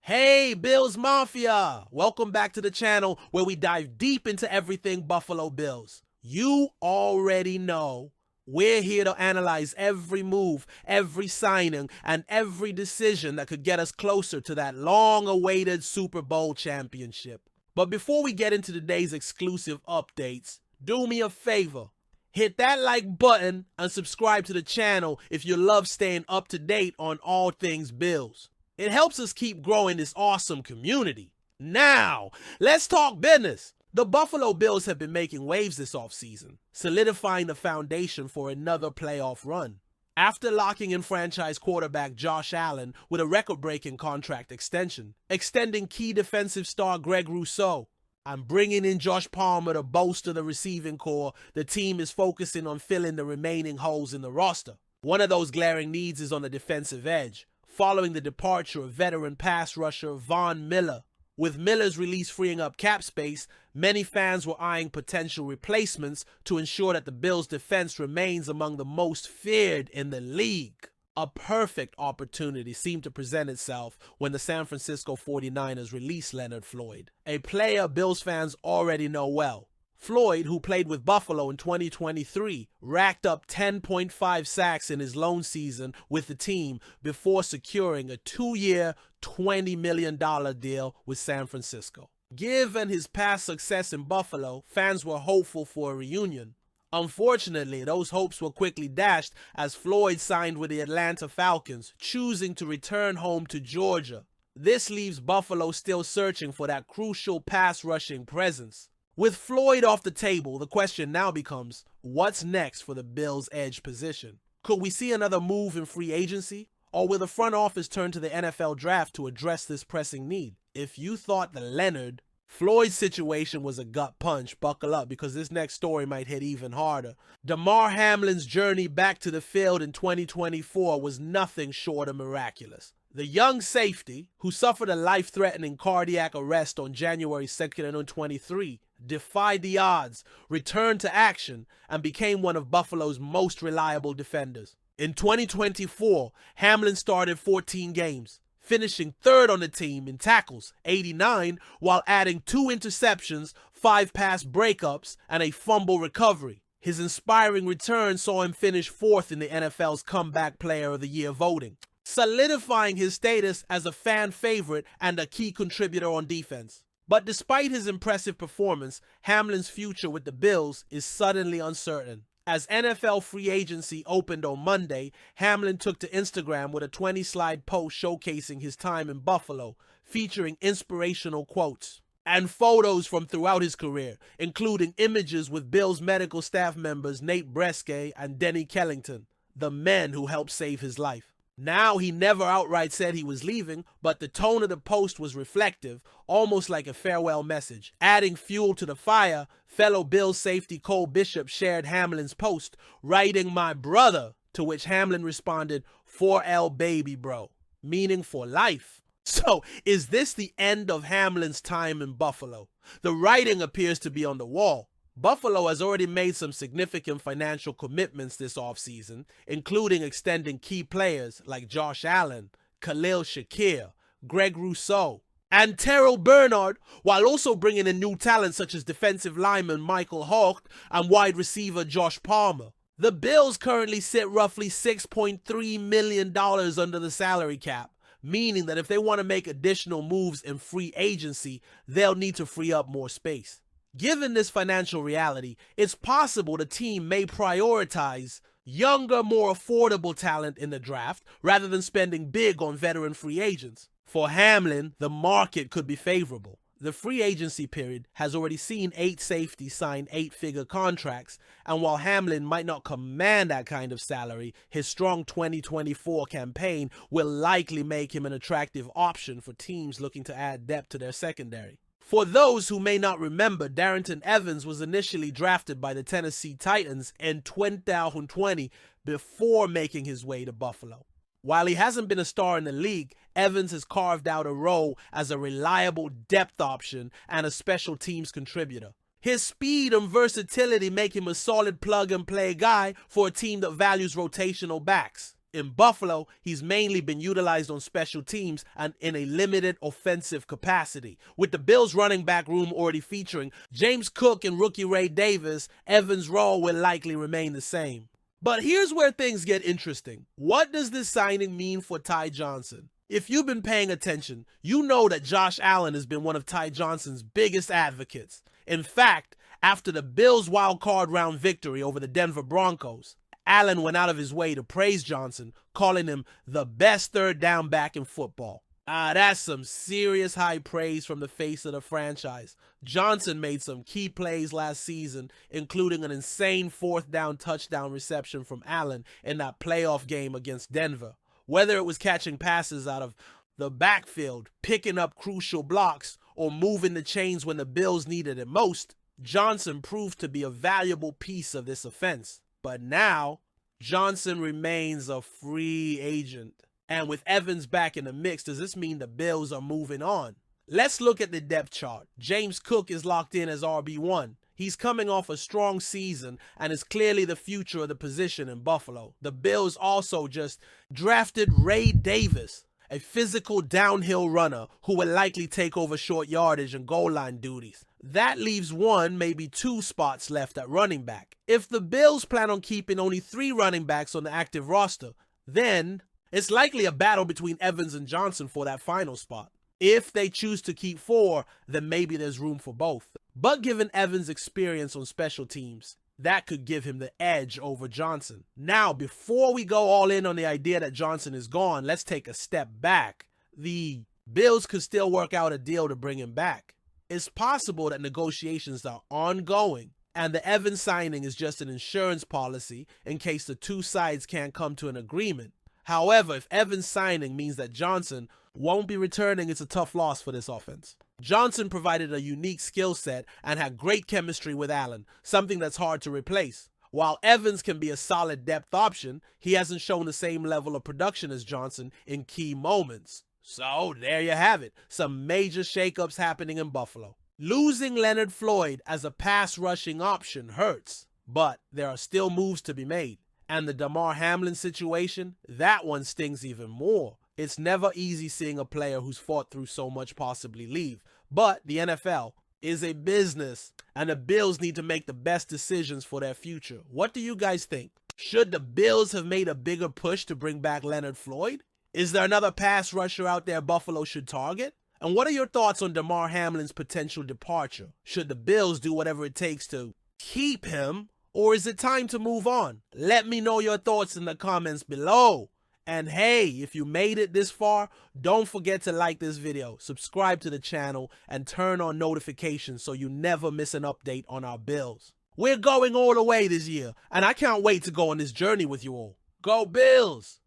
Hey, Bills Mafia! Welcome back to the channel where we dive deep into everything Buffalo Bills. You already know we're here to analyze every move, every signing, and every decision that could get us closer to that long-awaited Super Bowl championship. But before we get into today's exclusive updates, do me a favor. Hit that like button and subscribe to the channel if you love staying up to date on all things Bills. It helps us keep growing this awesome community. Now, let's talk business. The Buffalo Bills have been making waves this offseason, solidifying the foundation for another playoff run. After locking in franchise quarterback Josh Allen with a record-breaking contract extension, extending key defensive star Greg Rousseau, and bringing in Josh Palmer to bolster the receiving core, the team is focusing on filling the remaining holes in the roster. One of those glaring needs is on the defensive edge, following the departure of veteran pass rusher Von Miller. With Miller's release freeing up cap space, many fans were eyeing potential replacements to ensure that the Bills' defense remains among the most feared in the league. A perfect opportunity seemed to present itself when the San Francisco 49ers released Leonard Floyd, a player Bills fans already know well. Floyd, who played with Buffalo in 2023, racked up 10.5 sacks in his lone season with the team before securing a 2-year, $20 million deal with San Francisco. Given his past success in Buffalo, fans were hopeful for a reunion. Unfortunately, those hopes were quickly dashed as Floyd signed with the Atlanta Falcons, choosing to return home to Georgia. This leaves Buffalo still searching for that crucial pass-rushing presence. With Floyd off the table, the question now becomes, what's next for the Bills' edge position? Could we see another move in free agency? Or will the front office turn to the NFL draft to address this pressing need? If you thought the Leonard Floyd situation was a gut punch, buckle up because this next story might hit even harder. Demar Hamlin's journey back to the field in 2024 was nothing short of miraculous. The young safety, who suffered a life-threatening cardiac arrest on January 2nd, 2023, defied the odds, returned to action, and became one of Buffalo's most reliable defenders. In 2024, Hamlin started 14 games, finishing third on the team in tackles, 89, while adding 2 interceptions, 5 pass breakups, and a fumble recovery. His inspiring return saw him finish 4th in the NFL's Comeback Player of the Year voting, solidifying his status as a fan favorite and a key contributor on defense. But despite his impressive performance, Hamlin's future with the Bills is suddenly uncertain. As NFL free agency opened on Monday, Hamlin took to Instagram with a 20-slide post showcasing his time in Buffalo, featuring inspirational quotes and photos from throughout his career, including images with Bills medical staff members Nate Breske and Denny Kellington, the men who helped save his life. Now, he never outright said he was leaving, but the tone of the post was reflective, almost like a farewell message. Adding fuel to the fire, fellow Bills safety Cole Bishop shared Hamlin's post, writing "My brother," to which Hamlin responded, "4L baby bro," meaning for life. So, is this the end of Hamlin's time in Buffalo? The writing appears to be on the wall. Buffalo has already made some significant financial commitments this offseason, including extending key players like Josh Allen, Khalil Shakir, Greg Rousseau, and Terrell Bernard, while also bringing in new talent such as defensive lineman Michael Hawk and wide receiver Josh Palmer. The Bills currently sit roughly $6.3 million under the salary cap, meaning that if they want to make additional moves in free agency, they'll need to free up more space. Given this financial reality, it's possible the team may prioritize younger, more affordable talent in the draft rather than spending big on veteran free agents. For Hamlin, the market could be favorable. The free agency period has already seen 8 safeties sign 8-figure contracts, and while Hamlin might not command that kind of salary, his strong 2024 campaign will likely make him an attractive option for teams looking to add depth to their secondary. For those who may not remember, Darrynton Evans was initially drafted by the Tennessee Titans in 2020 before making his way to Buffalo. While he hasn't been a star in the league, Evans has carved out a role as a reliable depth option and a special teams contributor. His speed and versatility make him a solid plug-and-play guy for a team that values rotational backs. In Buffalo, he's mainly been utilized on special teams and in a limited offensive capacity. With the Bills' running back room already featuring James Cook and rookie Ray Davis, Evans' role will likely remain the same. But here's where things get interesting. What does this signing mean for Ty Johnson? If you've been paying attention, you know that Josh Allen has been one of Ty Johnson's biggest advocates. In fact, after the Bills' wild card round victory over the Denver Broncos, Allen went out of his way to praise Johnson, calling him the best third down back in football. That's some serious high praise from the face of the franchise. Johnson made some key plays last season, including an insane fourth down touchdown reception from Allen in that playoff game against Denver. Whether it was catching passes out of the backfield, picking up crucial blocks, or moving the chains when the Bills needed it most, Johnson proved to be a valuable piece of this offense. But now, Johnson remains a free agent. And with Evans back in the mix, does this mean the Bills are moving on? Let's look at the depth chart. James Cook is locked in as RB1. He's coming off a strong season and is clearly the future of the position in Buffalo. The Bills also just drafted Ray Davis, a physical downhill runner who will likely take over short yardage and goal line duties. That leaves one, maybe two spots left at running back. If the Bills plan on keeping only 3 running backs on the active roster, then it's likely a battle between Evans and Johnson for that final spot. If they choose to keep 4, then maybe there's room for both. But given Evans' experience on special teams, that could give him the edge over Johnson. Now, before we go all in on the idea that Johnson is gone, let's take a step back. The Bills could still work out a deal to bring him back. It's possible that negotiations are ongoing, and the Evans signing is just an insurance policy in case the two sides can't come to an agreement. However, if Evans signing means that Johnson won't be returning, it's a tough loss for this offense. Johnson provided a unique skill set and had great chemistry with Allen, something that's hard to replace. While Evans can be a solid depth option, he hasn't shown the same level of production as Johnson in key moments. So there you have it, some major shakeups happening in Buffalo. Losing Leonard Floyd as a pass rushing option hurts, but there are still moves to be made. And the Demar Hamlin situation, that one stings even more. It's never easy seeing a player who's fought through so much possibly leave. But the NFL is a business, and the Bills need to make the best decisions for their future. What do you guys think? Should the Bills have made a bigger push to bring back Leonard Floyd? Is there another pass rusher out there Buffalo should target? And what are your thoughts on Demar Hamlin's potential departure? Should the Bills do whatever it takes to keep him? Or is it time to move on? Let me know your thoughts in the comments below. And hey, if you made it this far, don't forget to like this video, subscribe to the channel, and turn on notifications so you never miss an update on our Bills. We're going all the way this year, and I can't wait to go on this journey with you all. Go Bills!